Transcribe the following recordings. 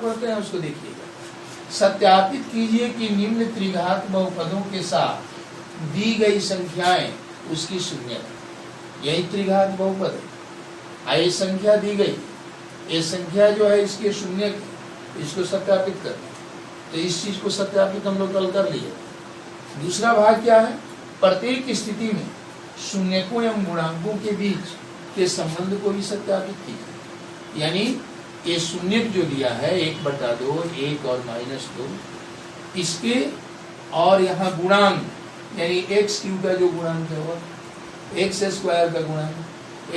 पढ़ते हैं उसको देखिएगा। सत्यापित कीजिए कि निम्न त्रिघात बहुपदों के साथ दी गई संख्याएं उसकी शून्य है। यही त्रिघात बहुपद है। ये संख्या दी गई, ये संख्या जो है इसके शून्य की, इसको सत्यापित करना। तो इस चीज को सत्यापित हम लोग कल कर लिए। दूसरा भाग क्या है, प्रत्येक स्थिति में शून्यकों एवं गुणांकों के बीच के संबंध को भी सत्यापित कीजिए। यानी ये शून्य जो दिया है 1/2, 1 और -2, इसके और यहाँ गुणांक यानी x क्यू का जो गुणांक है वो x² का गुणांक,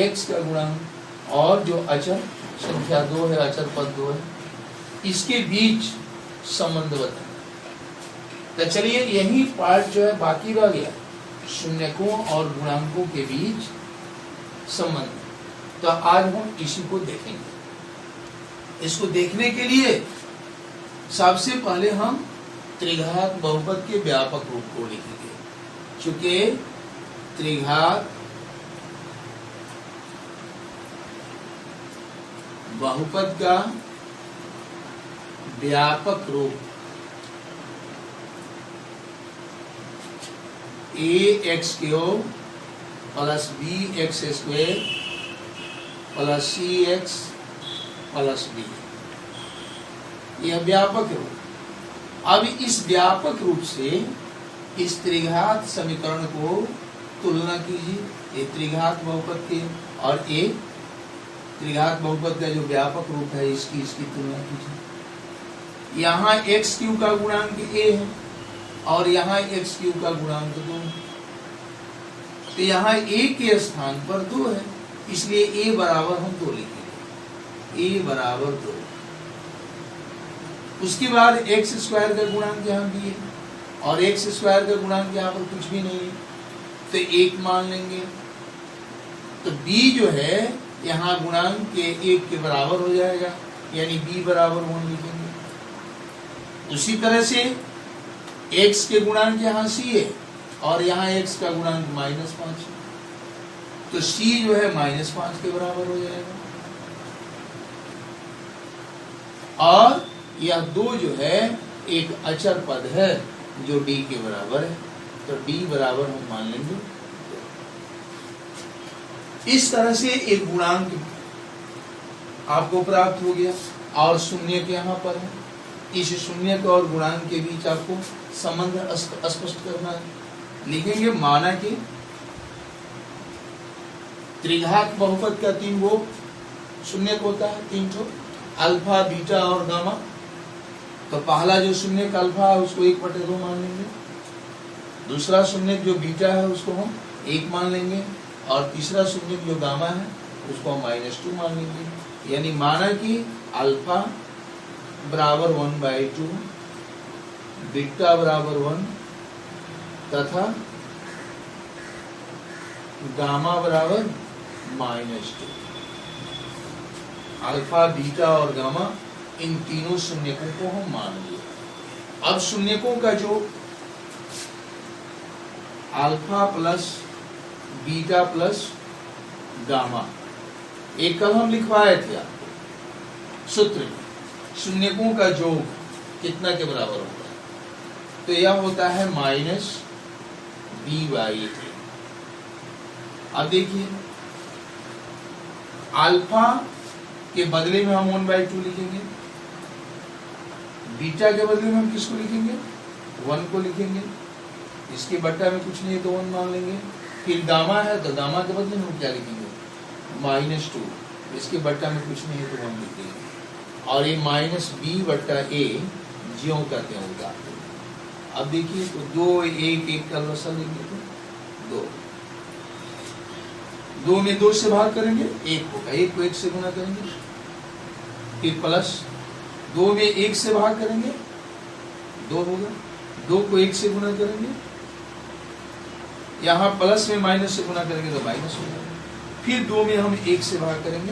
x का गुणांक और जो अचर संख्या 2 है, अचर पद 2 है, इसके बीच संबंध बताना। तो चलिए यही पार्ट जो है बाकी रह गया, शून्यकों और गुणांकों के बीच संबंध। तो आज हम इसी को देखेंगे। इसको देखने के लिए सबसे पहले हम त्रिघात बहुपद के व्यापक रूप को लिखेंगे। चूंकि त्रिघात बहुपद का व्यापक रूप ax³ + bx² + cx + d, यह व्यापक रूप। अब इस व्यापक रूप से इस त्रिघात समीकरण को तुलना कीजिए, एक त्रिघात बहुपद के और एक त्रिघात बहुपद का जो व्यापक रूप है इसकी तुलना कीजिए। यहाँ x³ का गुणांक a है और यहाँ x³ का गुणांक 2 है। तो यहाँ a के स्थान पर 2 है, इसलिए a बराबर हम 2 लिखेंगे, a बराबर 2। उसके बाद x² का गुणांक यहाँ भी है और x² का गुणांक यहाँ पर कुछ भी नहीं है, तो 1 मान लेंगे। तो b जो है यहाँ गुणांक के 1 के बराबर हो जाएगा, यानी b बराबर 1 लिखेंगे। उसी तरह से x के गुणांक यहाँ c है और यहाँ x का गुणांक -5 है, तो c जो है -5 के बराबर हो जाएगा। और यह 2 जो है एक अचर पद है जो d के बराबर है, तो d बराबर हम मान लेंगे। इस तरह से एक गुणांक आपको प्राप्त हो गया और शून्य के यहाँ पर है। इस शून्य के और गुणांक के बीच आपको संबंध स्पष्ट करना है। लिखेंगे माना कि त्रिघात बहुपद का 3 गो शून्य होता है, 3 ठो, अल्फा, बीटा और गामा। तो पहला जो शून्य का अल्फा है उसको 1/2 मान लेंगे, दूसरा शून्य जो बीटा है उसको हम 1 मान लेंगे और तीसरा शून्य जो गामा है उसको हम -2 मान लेंगे। यानी माना कि अल्फा बराबर 1/2, बीटा बराबर 1 तथा गामा बराबर -2। अल्फा, बीटा और गामा इन तीनों शून्यकों को हम मान लिए। अब शून्यकों का जो alpha plus beta plus gamma, एक कल हम लिखवाए थे आपको सूत्र में, शून्यकों का योग कितना के बराबर होता है, तो यह होता है -b/a। अब देखिए अल्फा के बदले में हम 1/2 लिखेंगे, बीटा के बदले में हम किसको लिखेंगे, 1 को लिखेंगे, इसके बट्टा में कुछ नहीं है तो 1 मान लेंगे। फिर गामा है तो गामा के बदले में हम क्या लिखेंगे, -2, इसके बट्टा में कुछ नहीं है तो 1 लिखेंगे। और ये -b/a ज्यों का त्यों होगा। अब देखिए तो 2 1 1 का लसा लेंगे तो 2 में 2 से भाग करेंगे 1 होगा, 1 को 1 से गुना करेंगे, फिर प्लस 2 में 1 से भाग करेंगे 2 होगा, 2 को 1 से गुना करेंगे, यहाँ प्लस में माइनस से गुना करेंगे तो माइनस होगा, फिर 2 में हम 1 से भाग करेंगे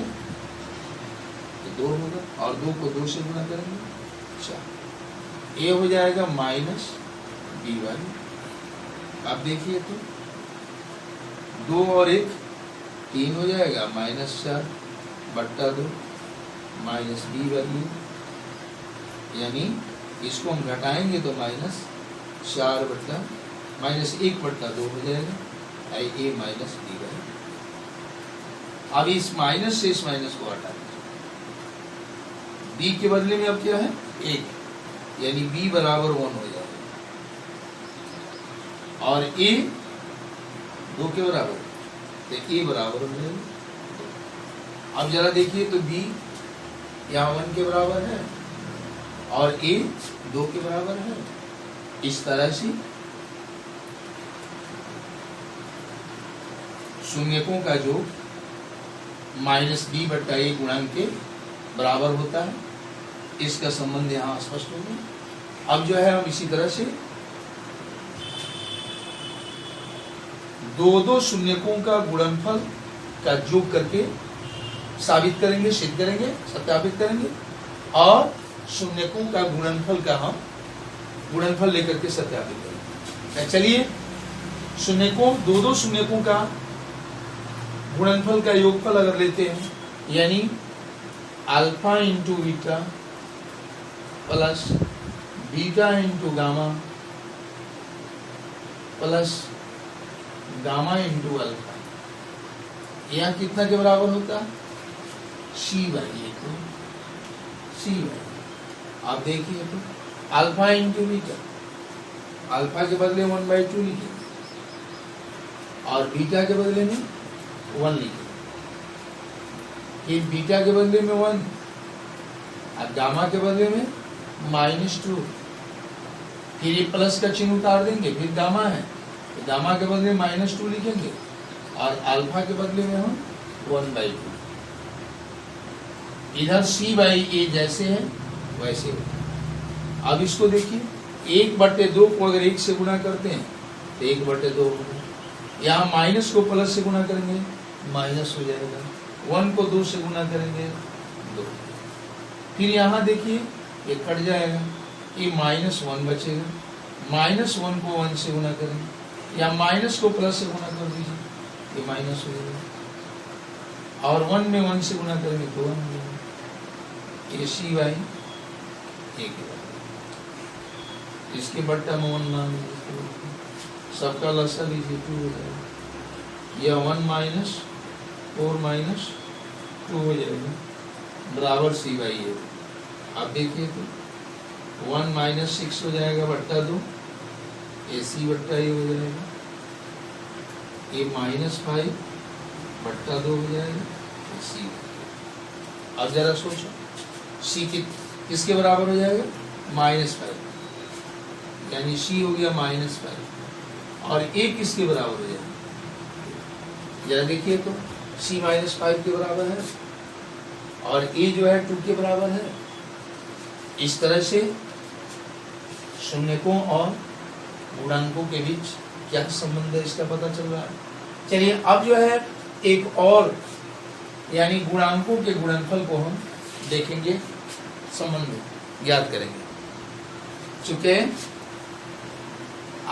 तो 2 होगा और 2 को 2 से गुना करेंगे 4, ये हो जाएगा -b/। आप देखिए तो 2 और 1 3 हो जाएगा, -4/2 -b/। यानी इसको हम घटाएंगे तो माइनस 1/2 हो जाएगा, ए माइनस बी बाई। अब इस माइनस से इस माइनस को हटा दीजिए, बी के बदले में अब क्या है 1, यानी बी बराबर 1 हो जाएगा, और ए 2 के बराबर, तो ए बराबर हो जाएगा। अब जरा देखिए तो बी यहाँ 1 के बराबर है और ए 2 के बराबर है। इस तरह से शून्यकों का जो माइनस बी बट्टा ए गुणांक के बराबर होता है, इसका संबंध यहाँ स्पष्ट हो गया। अब जो है हम इसी तरह से दो शून्यकों का गुणनफल का योग करके साबित करेंगे, सिद्ध करेंगे, सत्यापित करेंगे, और शून्यकों का गुणनफल का हम गुणनफल लेकर के सत्यापित करेंगे। चलिए दो शून्यकों का गुणनफल का योगफल अगर लेते हैं, यानी alpha into beta plus beta into gamma plus gamma into alpha, यह कितना के बराबर होता है सी बाई ए को, सी बाई। आप देखिए तो अल्फा इंटू बीटा, अल्फा के बदले 1/2 लिखेंगे और बीटा के बदले में 1 लिखेंगे, ये बीटा के बदले में 1 और गामा के बदले में -2, फिर ये प्लस का चिन्ह उतार देंगे, फिर गामा है तो गामा के बदले -2 लिखेंगे और अल्फा के बदले में हम 1/2। इधर सी बाई ए जैसे है वैसे हो। अब इसको देखिए 1/2 को अगर 1 से गुणा करते हैं तो 1/2 होगा, यहाँ माइनस को प्लस से गुणा करेंगे माइनस हो जाएगा, 1 को 2 से गुणा करेंगे 2, फिर यहाँ देखिए ये कट जाएगा, ये -1 बचेगा, -1 को 1 से गुणा करेंगे, या माइनस को प्लस से गुणा कर दीजिए, ये माइनस हो जाएगा, और 1 में 1 से गुणा करेंगे तो 1 हो जाएगा, ये सी बाई ए के बराबर। इसके बट्टा में 1 मान लीजिए, सबका लसा लीजिए 2 हो जाएगा, यह 1 - 4 - 2 हो जाएगा बराबर सी बाई ए। आप देखिए तो 1 - 6 हो जाएगा बट्टा 2, ए सी बट्टा ए हो जाएगा, ए -5 बट्टा 2 हो जाएगा, सी। अब जरा सोचो सी किसके बराबर हो जाएगा -5, यानी सी हो गया -5, और ए किसके बराबर हो जाएगा, जरा देखिए तो सी -5 के बराबर है और ए जो है 2 के बराबर है। इस तरह से शून्यकों और गुणांकों के बीच क्या संबंध है इसका पता चल रहा है। चलिए अब जो है एक और यानी गुणांकों के गुणनफल को हम देखेंगे, संबंध ज्ञात करेंगे। चूंकि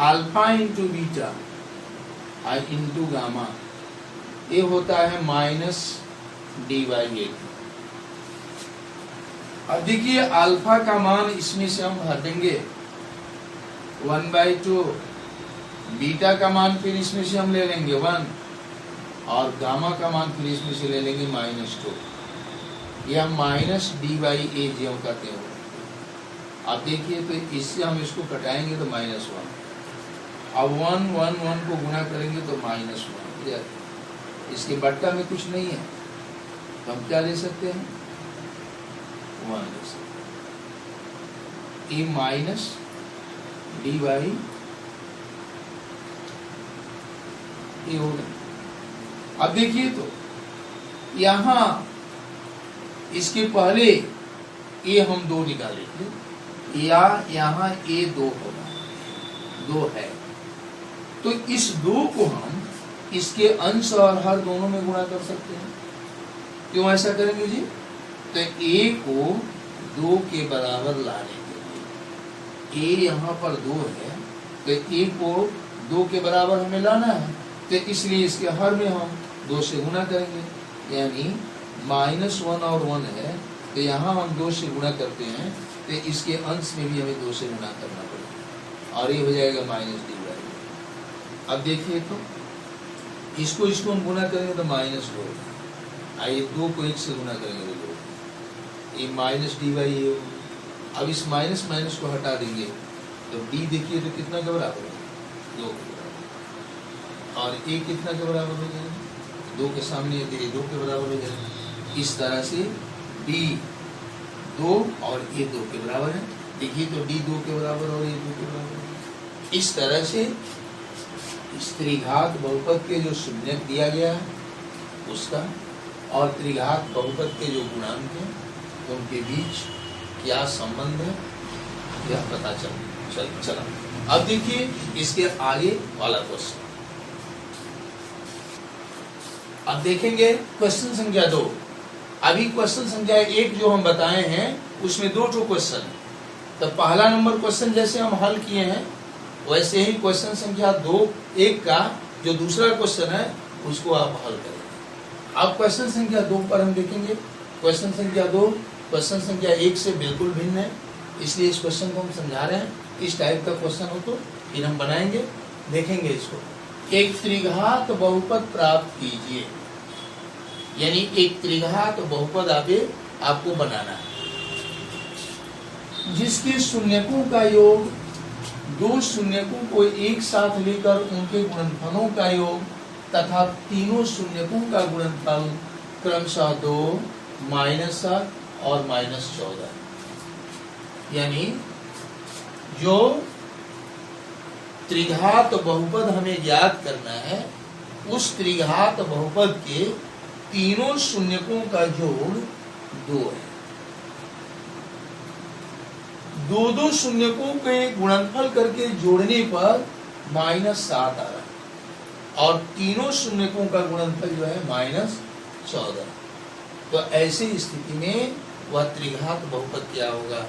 alpha into beta into gamma ये होता है -d/a। अब देखिए अल्फा का मान इसमें से हम भर देंगे 1/2, बीटा का मान फिर इसमें से हम ले लेंगे 1, और गामा का मान फिर इसमें से ले लेंगे -2, या -d/a ज्यों करते हो। आप देखिए तो इससे हम इसको कटाएंगे तो -1, अब 1 को गुणा करेंगे तो -1, इसके बट्टा में कुछ नहीं है तो हम क्या ले सकते हैं 1 ले सकते हैं, ये -d/a होगा। अब देखिए तो यहाँ इसके पहले ए हम 2 निकालेंगे, या यहाँ ए 2 होगा, 2 है तो इस 2 को हम इसके अंश और हर दोनों में गुणा कर सकते हैं। क्यों ऐसा करेंगे जी, तो ए को 2 के बराबर लाने के लिए, ए यहाँ पर 2 है तो ए को 2 के बराबर हमें लाना है, तो इसलिए इसके हर में हम 2 से गुणा करेंगे, यानी -1 और 1 है तो यहाँ हम 2 से गुणा करते हैं तो इसके अंश में भी हमें 2 से गुणा करना पड़ेगा और ये हो जाएगा -d/। अब देखिए तो इसको हम गुणा करेंगे तो -2, आइए 2 को 1 से गुणा करेंगे तो 2, ये -d/a। अब इस माइनस माइनस को हटा देंगे तो d देखिए तो कितना के बराबर है, 2 के बराबर, और a कितना के बराबर हो जाएगा, 2 के सामने ये 2 के बराबर हो जाएगा। इस तरह से d 2 और a 2 के बराबर है। देखिए तो d 2 के बराबर और a 2 के बराबर है। इस तरह से त्रिघात बहुपद के जो शून्यक दिया गया है उसका और त्रिघात बहुपद के जो गुणांक हैं उनके बीच क्या संबंध है यह पता चला। अब देखिए इसके आगे वाला क्वेश्चन। अब देखेंगे क्वेश्चन संख्या 2। अभी क्वेश्चन संख्या 1 जो हम बताए हैं उसमें 2 क्वेश्चन है। तो पहला नंबर क्वेश्चन जैसे हम हल किए हैं वैसे ही क्वेश्चन संख्या 1 का जो दूसरा क्वेश्चन है उसको आप हल करेंगे। अब क्वेश्चन संख्या 2 पर हम देखेंगे। क्वेश्चन संख्या 2 क्वेश्चन संख्या 1 से बिल्कुल भिन्न है, इसलिए इस क्वेश्चन को हम समझा रहे हैं। इस टाइप का क्वेश्चन हो तो फिर हम बनाएंगे, देखेंगे इसको। एक त्रिघात बहुपद प्राप्त कीजिए, यानी एक त्रिघात बहुपद आपको बनाना है जिसके शून्यकों का योग 2 शून्यकों को एक साथ लेकर उनके गुणनफलों का योग तथा तीनों शून्यकों का गुणनफल क्रमशः 2, -7 और -14। यानी जो त्रिघात बहुपद हमें ज्ञात करना है उस त्रिघात बहुपद के तीनों शून्यकों का जोड़ 2 है। 2 शून्यकों के गुणनफल करके जोड़ने पर -7 आ रहा है और तीनों शून्यकों का गुणनफल जो है -14। तो ऐसी स्थिति में वह त्रिघात बहुपद क्या होगा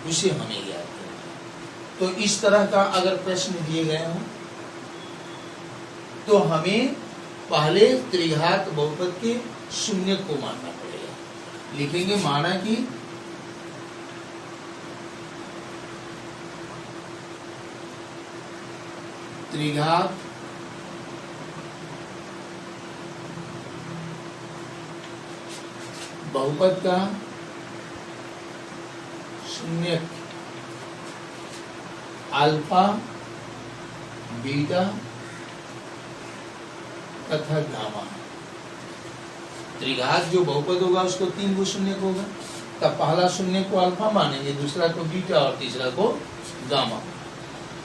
उसे हमें ज्ञात करना। तो इस तरह का अगर प्रश्न दिए गए हों तो हमें पहले त्रिघात बहुपद के शून्य को मानना पड़ेगा। लिखेंगे माना कि त्रिघात बहुपद का शून्य अल्फा, बीटा तथा गामा। त्रिघात जो बहुपद होगा उसको 3 गो शून्य होगा। तब पहला शून्य को अल्फा मानेंगे, दूसरा को बीटा और तीसरा को गामा।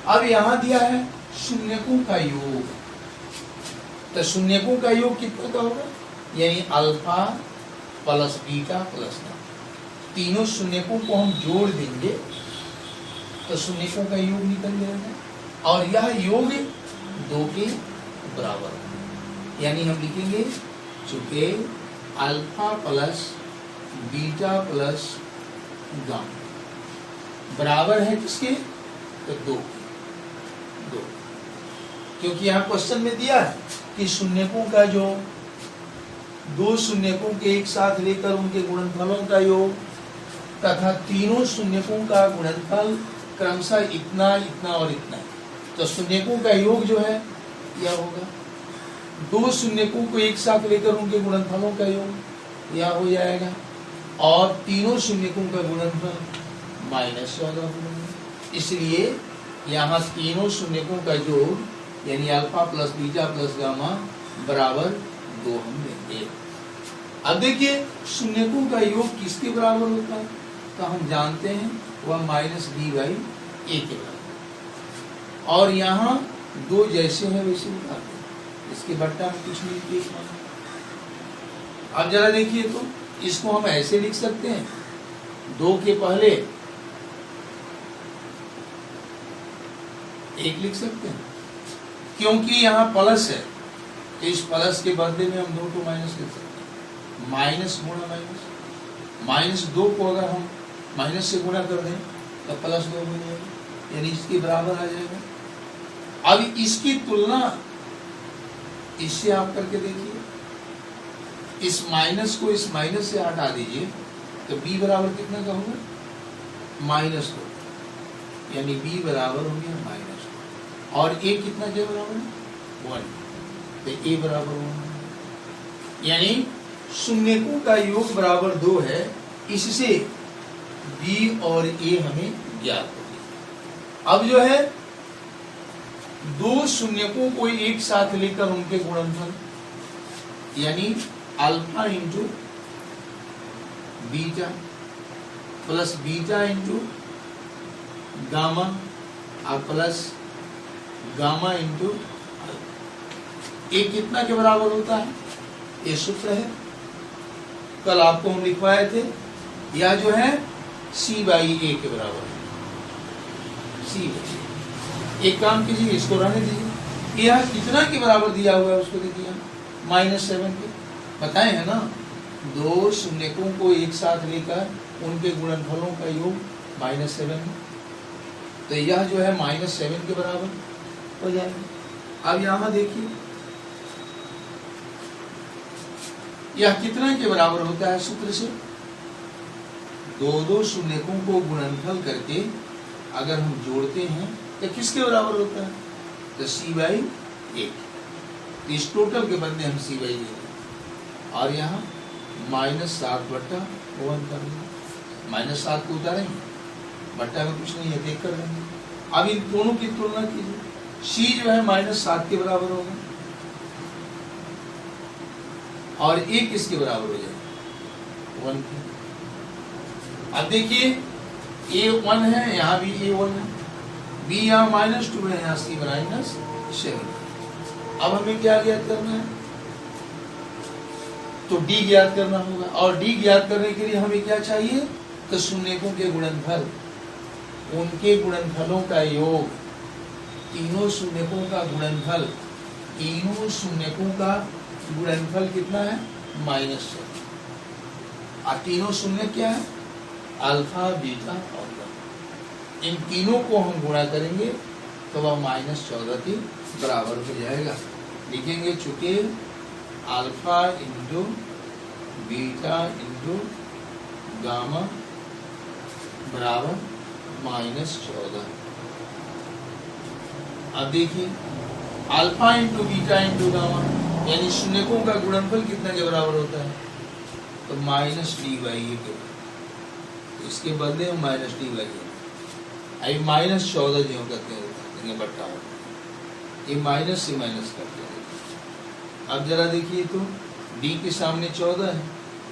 अब यहाँ दिया है शून्यकों का योग, तो शून्यकों का योग कितना का होगा, यानी alpha plus beta plus gamma. तीनों शून्यकों को हम जोड़ देंगे तो शून्यकों का योग निकल जाएगा और यह योग 2 के बराबर है। यानी हम लिखेंगे चूंकि alpha plus beta plus gamma बराबर है किसके, तो 2 के। क्योंकि यहाँ क्वेश्चन में दिया है कि शून्यकों का जो 2 शून्यकों के एक साथ लेकर उनके गुणनफलों का योग तथा तीनों शून्यकों का गुणनफल क्रमशः इतना इतना और इतना। तो शून्यकों का योग जो है यह होगा 2 शून्यकों को एक साथ लेकर उनके गुणनफलों का योग यह हो जाएगा और तीनों शून्यकों का गुणनफल -14 होगा। इसलिए यहाँ तीनों शून्यकों का योग यानी alpha plus beta plus gamma बराबर 2 हम लेंगे। अब देखिए शून्यकों का योग किसके बराबर होता है, तो हम जानते हैं वह -d/a के बराबर। और यहाँ 2 जैसे हैं वैसे उठाते हैं, इसके बट्टा में कुछ नहीं लिखना। अब जरा देखिए तो इसको हम ऐसे लिख सकते हैं, 2 के पहले 1 लिख सकते हैं, क्योंकि यहाँ प्लस है तो इस प्लस के बदले में हम 2 को माइनस लिख सकते हैं। माइनस गुणा माइनस, -2 को अगर हम माइनस से गुणा कर दें तो +2 बन जाएगा, यानी इसके बराबर आ जाएगा। अब इसकी तुलना इससे आप करके देखिए, इस माइनस को इस माइनस से हटा दीजिए तो b बराबर कितना का होगा, -2, यानी b बराबर हो गया -2, और a कितना के बराबर है 1, तो a बराबर 1, यानी शून्यकों का योग बराबर 2 है। इससे b और a हमें ज्ञात हो गया। अब जो है दो शून्यकों को एक साथ लेकर उनके गुणनफल, यानी alpha into beta plus beta into gamma और प्लस गामा इंटू अल्फा, ये कितना के बराबर होता है? ये सूत्र है, कल आपको हम लिखवाए थे। या जो है c/a के बराबर है, c/a। एक काम कीजिए, इसको रहने दीजिए। यह कितना के बराबर दिया हुआ है उसको देखिए, -7 के बताए हैं ना। दो शून्यकों को एक साथ लेकर उनके गुणनफलों का योग -7 है, तो यह जो है -7 के बराबर हो जाएगा। अब यहां देखिए यह कितना के बराबर होता है सूत्र से? दो शून्यकों को गुणनफल करके अगर हम जोड़ते हैं तो किसके बराबर होता है? तो c/1। इस टोटल के बदले हम c/a लेते हैं, और यहाँ -7/1 कर देंगे। -7 को उतारेंगे, बट्टा में कुछ नहीं है, देख कर लेंगे। अब इन दोनों की तुलना कीजिए, c जो है -7 के बराबर होगा और a किसके बराबर हो जाएगा? 1 के। अब देखिए a 1 है, यहाँ भी a 1 है, b यहाँ -2 है, यहाँ c -7। अब हमें क्या ज्ञात करना है? तो d ज्ञात करना होगा, और d ज्ञात करने के लिए हमें क्या चाहिए? तो शून्यकों के गुणनफल, उनके गुणनफलों का योग, तीनों शून्यकों का गुणनफल, तीनों शून्यकों का गुणनफल कितना है? -7। और तीनों शून्य क्या है? अल्फा, बीटा और गामा। इन तीनों को हम गुणा करेंगे तो वह -14 के बराबर हो जाएगा। लिखेंगे चूंकि alpha into beta into gamma बराबर -14। अब देखिए alpha into beta into gamma, यानी शून्यकों का गुणनफल कितना के बराबर होता है? तो -d/a के। इसके बदले हम -d/a, आई -14 जो करते हैं बट्टा, ये माइनस से माइनस करते हैं। अब जरा देखिए तो d के सामने 14 है,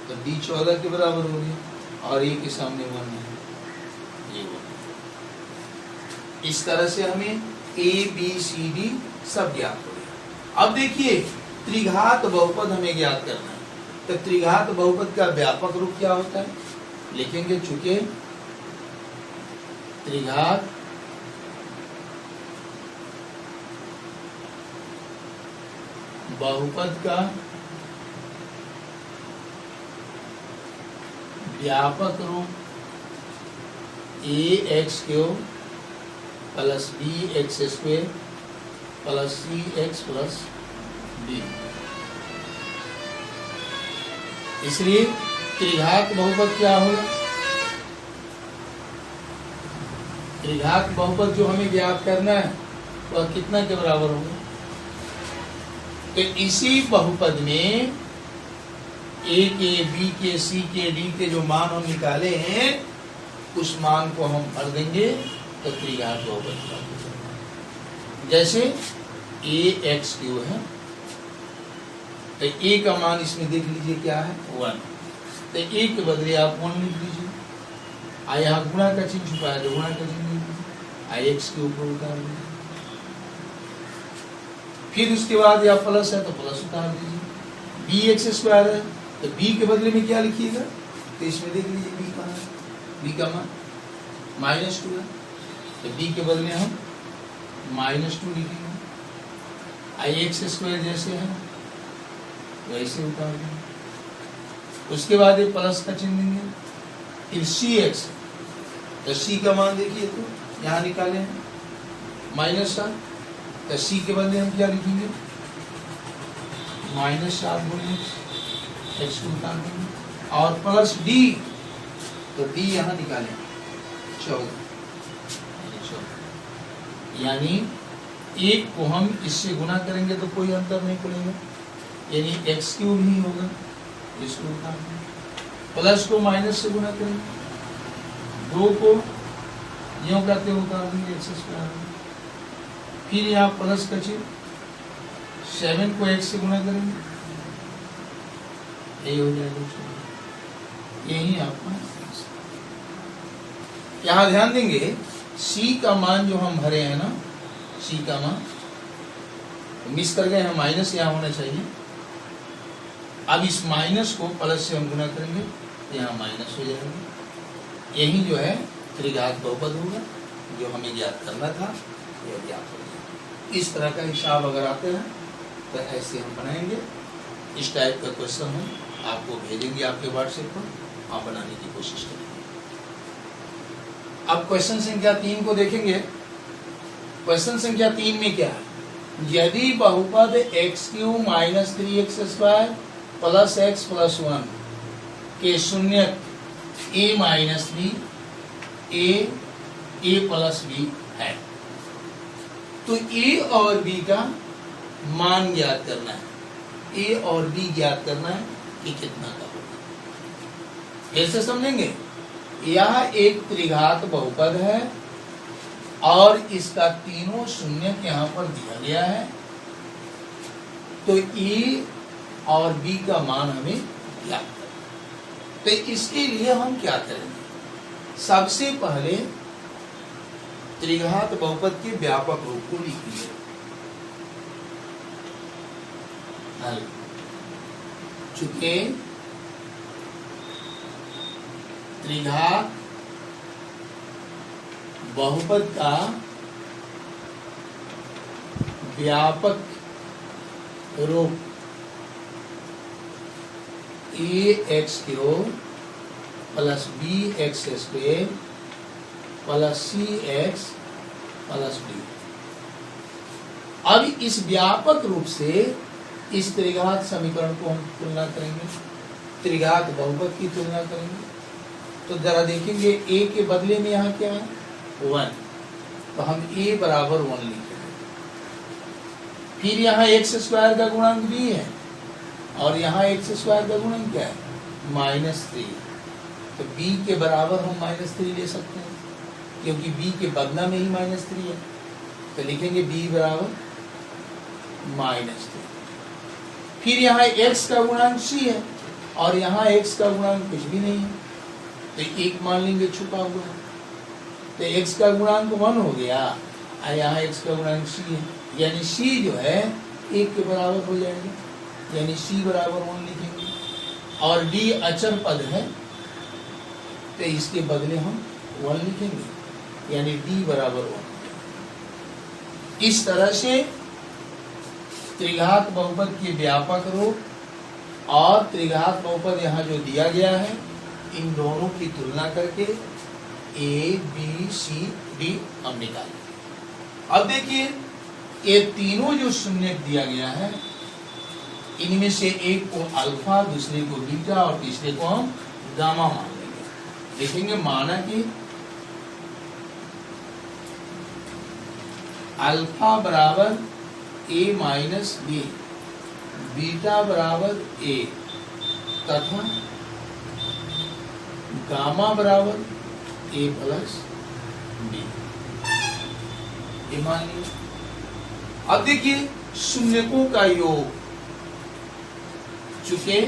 तो d 14 के बराबर हो गया, और a के सामने 1 है, ये 1। इस तरह से हमें a b c d सब ज्ञात हो गया। अब देखिए त्रिघात बहुपद हमें ज्ञात करना है, तो त्रिघात बहुपद का व्यापक रूप क्या होता है? लिखेंगे चूंकि त्रिघात बहुपद का व्यापक रूप ax³ plus bx² plus cx plus d। इसलिए त्रिघात बहुपद क्या होगा? त्रिघात बहुपद जो हमें ज्ञात करना है वह कितना के बराबर होगा? तो इसी बहुपद में a के, b के, c के, d के जो मान हम निकाले हैं उस मान को हम भर देंगे तो त्रिघात बहुपद प्राप्त होगा। जैसे ax³ है, तो a का मान इसमें देख लीजिए क्या है? 1। तो a के बदले आप 1 लिख लीजिए, यहाँ गुणा का चिन्ह छुपा है तो गुणा का चिन्ह लिख लीजिए, x के ऊपर उतार दीजिए। फिर उसके बाद या प्लस है तो प्लस उतार दीजिए। bx² है तो b के बदले में क्या लिखिएगा? तो इसमें देख लीजिए b कहाँ है, b का मान -2 है, तो b के बदले हम -2 लिखेंगे। x² जैसे है वैसे उतार देंगे। उसके बाद एक प्लस का चिन्ह देंगे। फिर cx, तो c का मान देखिए तो यहाँ निकाले हैं -7, तो c के बदले हम क्या लिखेंगे? -7 x को उतार देंगे। और प्लस d, तो d यहाँ निकाले 14 यानी एक को हम इससे गुना करेंगे तो कोई अंतर नहीं पड़ेगा, यानी एक्स क्यूब ही होगा। इसको उतार देंगे, प्लस को माइनस से गुना करेंगे, 2 को यूं करते हुए उतार देंगे एक्स स्क्वायर। फिर यहाँ प्लस का चिन्ह, 7 को एक्स से गुना करेंगे, यही हो जाएगा, यही आपका। यहाँ ध्यान देंगे सी का मान जो हम भरे हैं ना, सी का मान मिस कर गए हैं, माइनस यहाँ होना चाहिए। अब इस माइनस को प्लस से हम गुना करेंगे, यहाँ माइनस हो जाएगा। यही जो है त्रिघात बहुपद होगा, जो हमें ज्ञात करना था, यह ज्ञात हो गया। इस तरह का हिसाब अगर आते हैं तो ऐसे हम बनाएंगे। इस टाइप का क्वेश्चन हम आपको भेजेंगे आपके व्हाट्सएप पर, आप बनाने की कोशिश करेंगे। अब क्वेश्चन संख्या 3 को देखेंगे। क्वेश्चन संख्या 3 में क्या है, यदि बहुपद x³ minus 3x square plus x plus 1 के शून्यक a minus b a plus b है, तो a और b का मान ज्ञात करना है, a और b ज्ञात करना है कि कितना का होगा। ऐसे समझेंगे, यह एक त्रिघात बहुपद है और इसका तीनों शून्यक यहाँ पर दिया गया है, तो ए और बी का मान हमें ज्ञात करना। तो इसके लिए हम क्या करेंगे, सबसे पहले त्रिघात बहुपद के व्यापक रूप को लिखिए। चूंकि त्रिघात बहुपद का व्यापक रूप ax³ plus bx² plus cx plus b। अब इस व्यापक रूप से इस त्रिघात समीकरण को हम तुलना करेंगे, त्रिघात बहुपद की तुलना करेंगे। तो जरा देखेंगे a के बदले में यहाँ क्या है 1, तो हम a बराबर 1 लिखेंगे। फिर यहाँ x स्क्वायर का गुणांक b है और यहाँ x स्क्वायर का गुणांक क्या है -3, तो b के बराबर हम -3 ले सकते हैं क्योंकि b के बदला में ही -3 है, तो लिखेंगे b बराबर -3। फिर यहाँ x का गुणांक c है और यहाँ x का गुणांक कुछ भी नहीं है, तो एक मान लेंगे छुपा हुआ है, तो x का गुणांक 1 हो गया और यहाँ x का गुणांक c है, यानी c जो है 1 के बराबर हो जाएगा, यानी c बराबर 1 लिखेंगे। और d अचर पद है तो इसके बदले हम 1 लिखेंगे, यानी d बराबर 1। इस तरह से त्रिघात बहुपद के व्यापक रूप और त्रिघात बहुपद यहाँ जो दिया गया है, इन दोनों की तुलना करके a b c d हम निकालेंगे। अब देखिए ये तीनों जो शून्य दिया गया है, इनमें से एक को अल्फा, दूसरे को बीटा और तीसरे को हम गामा मान लेंगे। देखेंगे माना कि अल्फा बराबर a माइनस बी, बीटा बराबर a तथा गामा बराबर a प्लस बी, ये मान लिया। अब देखिए शून्यकों का योग, चूंकि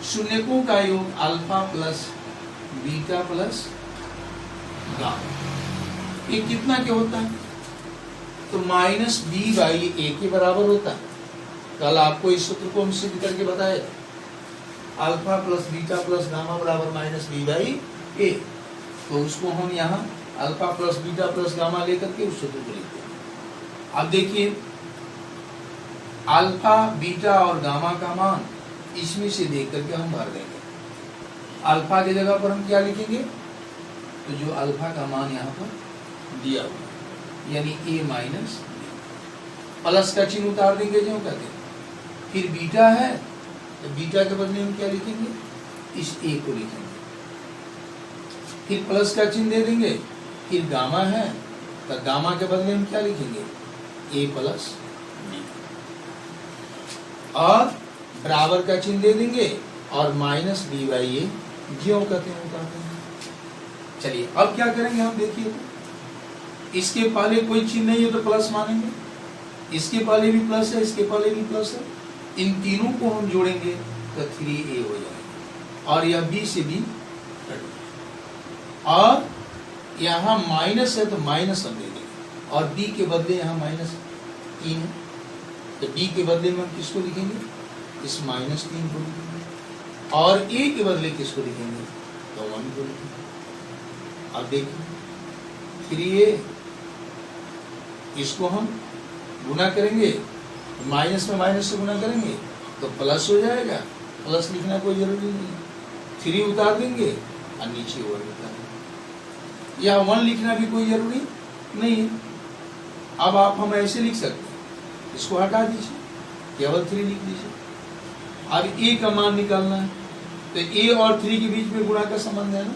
शून्यकों का योग alpha plus beta plus gamma, ये कितना क्या होता है, तो -b/a के बराबर होता है। कल आपको इस सूत्र को हम सिद्ध करके बताए, alpha plus beta plus gamma बराबर -b/a, तो उसको हम यहाँ alpha plus beta plus gamma लेकर के उस सूत्र को लिखते हैं। अब देखिए अल्फा, बीटा और गामा का मान इसमें से देख करके हम भर देंगे। अल्फा की जगह पर हम क्या लिखेंगे, तो जो अल्फा का मान यहाँ पर दिया हुआ यानी a माइनस, प्लस का चिन्ह उतार देंगे जो कहते हैं। फिर बीटा है तो बीटा के बदले हम क्या लिखेंगे, इस a को लिखेंगे। फिर प्लस का चिन्ह दे देंगे, फिर गामा है तो गामा के बदले हम क्या लिखेंगे, ए प्लस बी, और बराबर का चिन्ह दे देंगे और माइनस बी बाई ए, ज्यों कहते हैं उतारते हैं। चलिए अब क्या करेंगे हम, देखिए तो इसके पहले कोई चिन्ह नहीं है तो प्लस मानेंगे, इसके पहले भी प्लस है, इसके पहले भी प्लस है, इन तीनों को हम जोड़ेंगे तो 3a हो जाएगा, और यह b से b कट गया, और यहाँ माइनस है तो माइनस हम दे देंगे, और b के बदले यहाँ माइनस 3 है तो b के बदले में हम किसको लिखेंगे, इस -3 को लिखेंगे, और a के बदले किसको लिखेंगे, तो 1 को लिखेंगे। अब देखिए 3a, इसको हम गुना करेंगे, माइनस में माइनस से गुना करेंगे तो प्लस हो जाएगा, प्लस लिखना कोई जरूरी नहीं, 3 उतार देंगे और नीचे 1 उतार देंगे, या 1 लिखना भी कोई जरूरी नहीं है। अब आप हम ऐसे लिख सकते हैं, इसको हटा दीजिए, केवल 3 लिख दीजिए। अब a का मान निकालना है तो a और 3 के बीच में गुणा का संबंध है ना,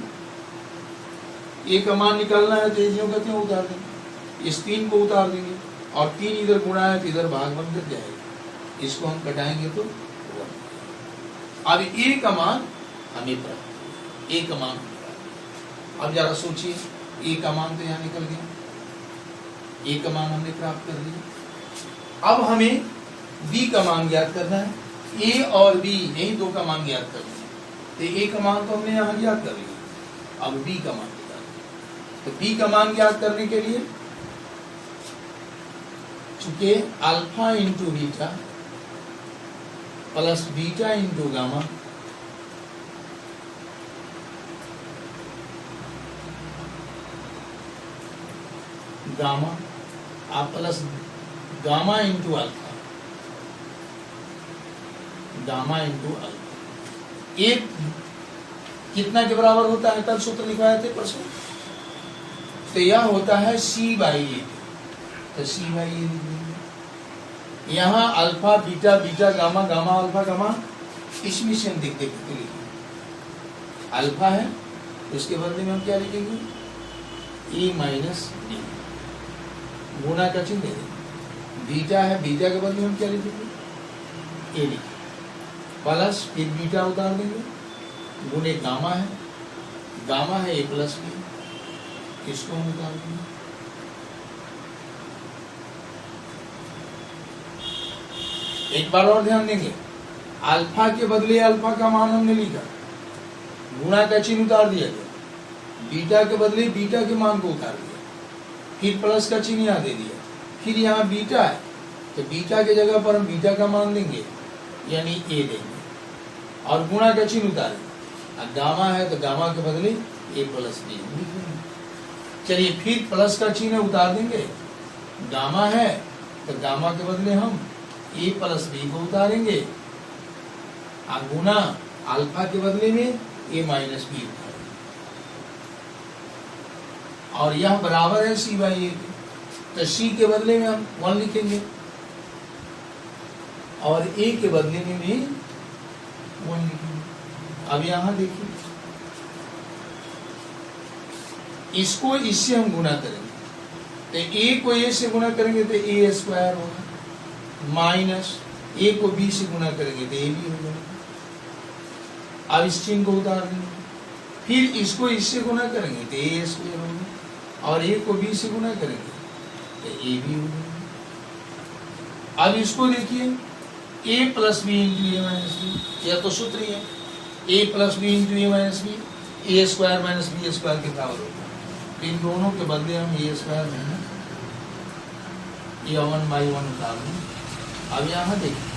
a का मान निकालना है तो जो कहते हैं उतार देंगे, इस 3 को उतार देंगे, और 3 इधर गुणा है तो इधर भाग बन कर जाएगा, इसको हम कटाएंगे तो 1। अब a का मान हमें प्राप्त, a का मान, अब जरा सोचिए, a का मान तो यहाँ निकल गया, a का मान हमने प्राप्त कर लिया। अब हमें b का मान ज्ञात करना है, a और b यही दो का मान ज्ञात करना है, तो a का मान तो हमने यहाँ ज्ञात कर लिया, अब b का मान तो b का मान ज्ञात करने के लिए चूंकि alpha into beta plus beta into gamma gamma आप plus gamma into alpha, gamma into alpha, एक कितना के बराबर होता है, कल सूत्र लिखवाए थे परसों, तो यह होता है c बाई ए, तो c बाई ए लिख देंगे। यहाँ alpha beta, beta gamma, gamma alpha, gamma इसमें से हम देख देख के लिखेंगे, अल्फा है तो इसके बदले में हम क्या लिखेंगे, ए माइनस बी, गुणा का चिन्ह दे देंगे, बीटा है, बीटा के बदले में हम क्या लिखेंगे, ए लिखेंगे, प्लस फिर बीटा उतार देंगे, गुणे गामा है, गामा है ए प्लस बी, इसको हम उतार देंगे, एक बार और ध्यान देंगे, अल्फा के बदले अल्फा का मान हमने लिखा, गुणा का चिन्ह उतार दिया गया, बीटा के बदले बीटा के मान को उतार दिया, फिर प्लस का चिन्ह यहाँ दे दिया, फिर यहाँ बीटा है तो बीटा के जगह पर हम बीटा का मान देंगे यानी ए देंगे, और गुणा का चिन्ह उतारेंगे, और गामा है तो गामा के बदले ए प्लस बी लिख देंगे। चलिए फिर प्लस का चिन्ह उतार देंगे, गामा है तो गामा के बदले हम ए प्लस बी को उतारेंगे, और गुना अल्फा के बदले में ए माइनस बी उतारेंगे, और यह बराबर है सी बाई ए के, तो सी के बदले में हम 1 लिखेंगे, और ए के बदले में भी 1 लिखेंगे। अब यहां देखिए, इसको इससे हम गुना करेंगे तो ए को ए से गुना करेंगे तो ए स्क्वायर होगा, माइनस ए को बी से गुना करेंगे तो ए बी हो जाएगा। अब इस चिन्ह को उतार देंगे, फिर इसको इससे गुना करेंगे तो ए स्क्वायर होगा, और ए को बी से गुना करेंगे तो ए बी हो जाएगा। अब इसको देखिए, ए प्लस बी इंटू ए माइनस बी, यह तो सूत्र ही है, ए प्लस बी इंटू ए माइनस बी, ए स्क्वायर माइनस बी स्क्वायर के बराबर होगा, इन दोनों के बदले हम ए स्क्वायर में ए 1 बाई 1 उतार दें। अब यहाँ देखिए,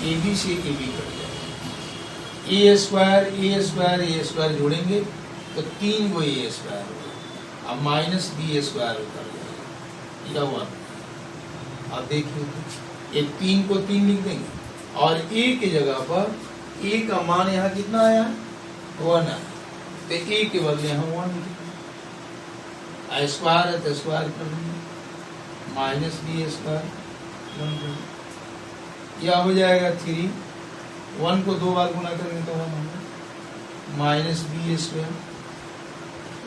ए बी से ए बी कट जाएगा, ए स्क्वायर जोड़ेंगे तो 3 को ए स्क्वायर होगा, अब माइनस बी स्क्वायर उतर जाएगा, यह हुआ। अब देखिए, एक 3 को 3 लिख देंगे, और ए की जगह पर ए का मान यहाँ कितना आया, 1 आया, तो ए के बदले हम 1 लिखेंगे, स्क्वायर है तो स्क्वायर कर देंगे, माइनस बी स्क्वायर, यह हो जाएगा 3, 1 को 2 बार गुना करेंगे तो 1 होगा, माइनस बी स्क्वायर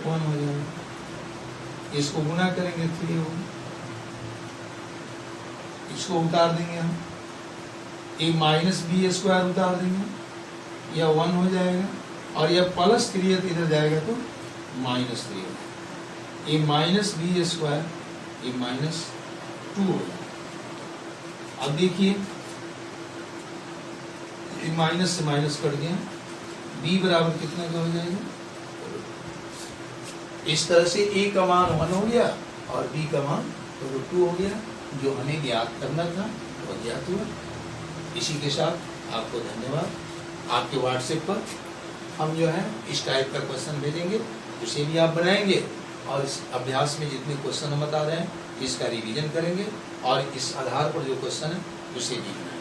1 हो जाएगा, इसको गुना करेंगे 3 होगा, इसको उतार देंगे हम, ये माइनस बी स्क्वायर उतार देंगे, यह 1 हो जाएगा, और यह प्लस 3 है तो इधर जाएगा तो माइनस 3 हो जाएगा, ये माइनस बी स्क्वायर, ये माइनस 2 हो जाएगा। अब देखिए माइनस से माइनस कट गया, b बराबर कितना का हो जाएगा, इस तरह से a का मान 1 हो गया और b का मान √2 हो गया, जो हमें ज्ञात करना था वह ज्ञात हुआ। इसी के साथ आपको धन्यवाद। आपके व्हाट्सएप पर हम जो है इस टाइप का क्वेश्चन भेजेंगे, उसे भी आप बनाएंगे और इस अभ्यास में जितने क्वेश्चन हम बता रहे हैं इसका रिवीजन करेंगे और इस आधार पर जो क्वेश्चन है उसे भी बनाएंगे।